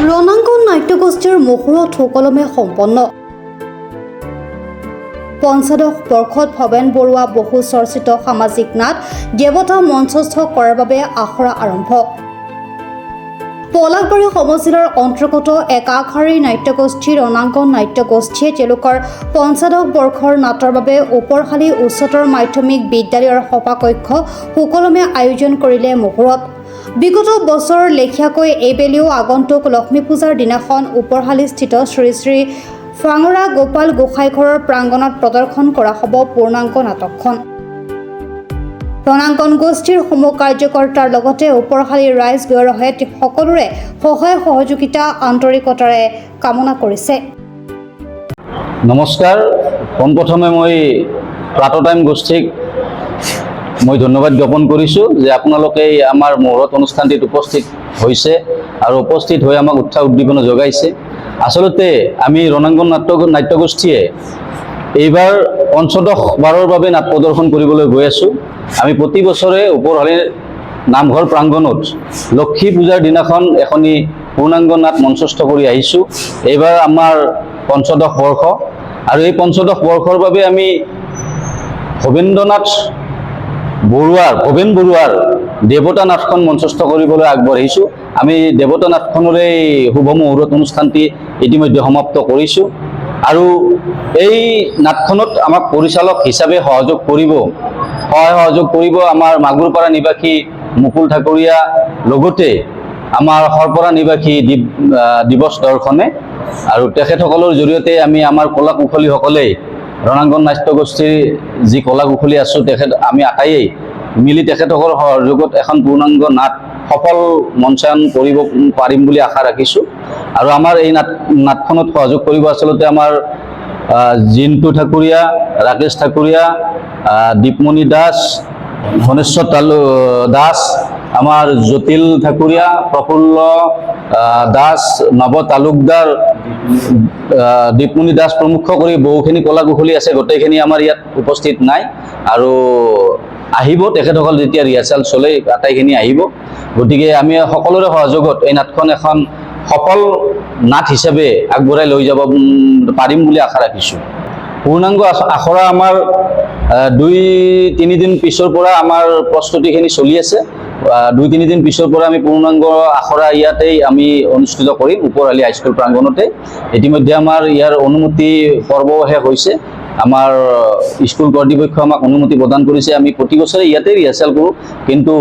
ৰণাঙ্গন নাট্যগোষ্ঠীৰ মুহূৰ্ত সুকলমে সম্পন্ন। পঞ্চদশ বৰ্ষত ভৱেন বৰুৱা বহু চৰ্চিত সামাজিক নাট দেৱতা মঞ্চস্থ কৰাৰ বাবে আখৰা আৰম্ভ। পলাশবাৰী সমষ্টিৰ অন্তৰ্গত একাষাৰী নাট্যগোষ্ঠী ৰণাঙ্গন নাট্যগোষ্ঠীয়ে তেওঁলোকৰ পঞ্চদশ বৰ্ষৰ নাটৰ বাবে ওপৰশালী উচ্চতৰ মাধ্যমিক বিদ্যালয়ৰ সভাকক্ষ সুকলমে আয়োজন কৰিলে মুহূৰ্ত। বিগত বছৰ লেখীয়াকৈ এইবেলিও আগন্তুক লক্ষ্মী পূজাৰ দিনাখন ওপৰশালীস্থিত শ্ৰী শ্ৰী ফাঙৰা গোপাল গোসাঁই ঘৰৰ প্ৰাংগণত প্ৰদৰ্শন কৰা হ'ব পূৰ্ণাংগ নাটকখন। ৰণাঙ্গন গোষ্ঠীৰ সমূহ কাৰ্যকৰ্তাৰ লগতে ওপৰশালী ৰাইজ দুয়োৰে সকলোৰে সহায় সহযোগিতা আন্তৰিকতাৰে কামনা কৰিছে। নমস্কাৰ। পোনপ্ৰথমে মই প্ৰাতঃ টাইম গোষ্ঠীক মই ধন্যবাদ জ্ঞাপন কৰিছোঁ যে আপোনালোকে আমাৰ মুহূৰ্ত অনুষ্ঠানটিত উপস্থিত হৈছে আৰু উপস্থিত হৈ আমাক উৎসাহ উদ্দীপনা যোগাইছে। আচলতে আমি ৰণাঙ্গন নাট্যগোষ্ঠীয়ে এইবাৰ পঞ্চদশ বাৰৰ বাবে নাট প্ৰদৰ্শন কৰিবলৈ গৈ আছোঁ। আমি প্ৰতি বছৰে ওপৰশালীৰ নামঘৰ প্ৰাংগণত লক্ষ্মী পূজাৰ দিনাখন এখনি পূৰ্ণাংগ নাট মঞ্চস্থ কৰি আহিছোঁ। এইবাৰ আমাৰ পঞ্চদশ বৰ্ষ আৰু এই পঞ্চদশ বৰ্ষৰ বাবে আমি ভৱেন বৰুৱাৰ দেৱতা নাটখন মঞ্চস্থ কৰিবলৈ আগবাঢ়িছোঁ। আমি দেৱতা নাটখনৰে শুভ মুহূৰ্ত অনুষ্ঠানটি ইতিমধ্যে সমাপ্ত কৰিছোঁ আৰু এই নাটখনত আমাক পৰিচালক হিচাপে সহায় সহযোগ কৰিব আমাৰ মাগুৰপাৰা নিবাসী মুকুল ঠাকুৰীয়া, লগতে আমাৰ সৰপৰা নিবাসী দিৱস দৰ্শনে আৰু তেখেতসকলৰ জৰিয়তে আমি আমাৰ কলা কুশলীসকলে ৰণাঙ্গন নাট্যগোষ্ঠীৰ যি কলা কুশলী আছোঁ আমি আটাইয়ে মিলি তেখেতসকলৰ সহযোগত এখন পূৰ্ণাংগ নাট সফল মঞ্চায়ন কৰিব পাৰিম বুলি আশা ৰাখিছোঁ। আৰু আমাৰ এই নাটখনত সহযোগ কৰিব আচলতে আমাৰ জিন্তু ঠাকুৰীয়া, ৰাকেশ ঠাকুৰীয়া, দীপমণি দাস, ধনেশ্বৰ দাস, আমাৰ জটিল ঠাকুৰীয়া, প্ৰফুল্ল দাস, নৱ তালুকদাৰ, দীপমণি দাস প্ৰমুখ কৰি বহুখিনি কলা কুশলী আছে। গোটেইখিনি আমাৰ ইয়াত উপস্থিত নাই আৰু আহিব তেখেতসকল যেতিয়া ৰিহাৰ্চেল চলে আটাইখিনি আহিব। গতিকে আমি সকলোৰে সহযোগত এই নাটখন এখন সফল নাট হিচাপে আগবঢ়াই লৈ যাব পাৰিম বুলি আশা ৰাখিছোঁ। পূৰ্ণাংগ আখৰা আমাৰ 2-3 দিন পিছৰ পৰা আমাৰ প্ৰস্তুতিখিনি চলি আছে। 2-3 দিন পিছৰ পৰা আমি পূৰ্ণাংগ আখৰা ইয়াতেই আমি অনুষ্ঠিত কৰিম ওপৰশালী হাইস্কুল প্ৰাংগণতে। ইতিমধ্যে আমাৰ ইয়াৰ অনুমতি পৰ্ব শেষ হৈছে। আমাৰ স্কুল কৰ্তৃপক্ষই আমাক অনুমতি প্ৰদান কৰিছে। আমি প্ৰতি বছৰে ইয়াতে ৰিহাৰ্চেল কৰোঁ, কিন্তু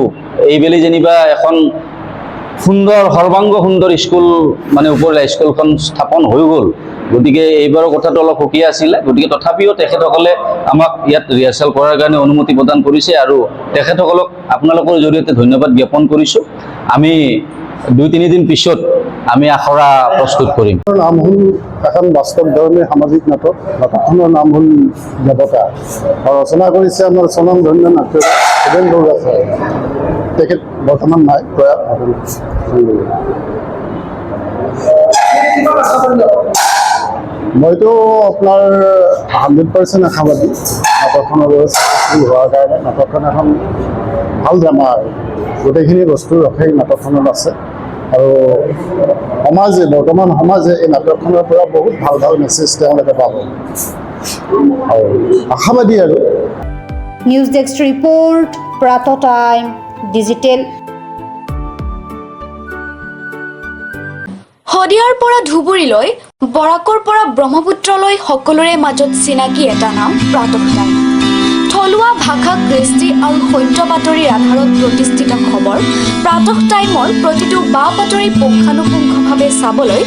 এইবেলি যেনিবা এখন সুন্দৰ সৰ্বাংগ সুন্দৰ স্কুল মানে ওপৰশালী হাইস্কুলখন স্থাপন হৈ গ'ল। গতিকে এইবাৰৰ কথাটো অলপ সুকীয়া আছিলে। গতিকে তথাপিও তেখেতসকলে আমাক ইয়াত ৰিহাৰ্চেল কৰাৰ কাৰণে অনুমতি প্ৰদান কৰিছে আৰু তেখেতসকলক আপোনালোকৰ জৰিয়তে ধন্যবাদ জ্ঞাপন কৰিছোঁ। আমি 2-3 দিন পিছত আমি আখৰা প্ৰস্তুত কৰিম। নাম হ'ল এখন বাস্তৱধৰ্মী সামাজিক নাটক। নাটকখনৰ নাম হ'ল দেৱতা। ৰচনা কৰিছে আমাৰ স্বনামধন্য নাট্যকাৰ ভৱেন বৰুৱা ছাৰ। তেখেত বৰ্তমান নাই, প্ৰয়াত মইতো আপোনাৰ 100% আশাবাদী নাটকখনৰ সফল হোৱাৰ কাৰণে। নাটকখন এখন ভাল ড্ৰামা আৰু গোটেইখিনি বস্তু ৰখাই নাটকখনত আছে আৰু বৰ্তমান সমাজে এই নাটকখনৰ পৰা বহুত ভাল ভাল মেছেজ তেওঁলোকে পাব আৰু আশাবাদী আৰু। News desk report, Pratah time digital. শদিয়াৰ পৰা ধুবুৰীলৈ, বৰাকৰ পৰা ব্ৰহ্মপুত্ৰলৈ সকলোৰে মাজত চিনাকি এটা নাম প্ৰাতঃ টাইম। থলুৱা ভাষা, কৃষ্টি আৰু সত্য বাতৰিৰ আধাৰত প্ৰতিষ্ঠিত খবৰ প্ৰাতঃ টাইমৰ প্ৰতিটো বা বাতৰি পুংখানুপুংখভাৱে চাবলৈ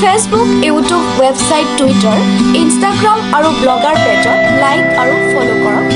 Facebook, YouTube, website, Twitter, Instagram আৰু ব্লগাৰ পেজত লাইক আৰু ফ'ল' কৰক।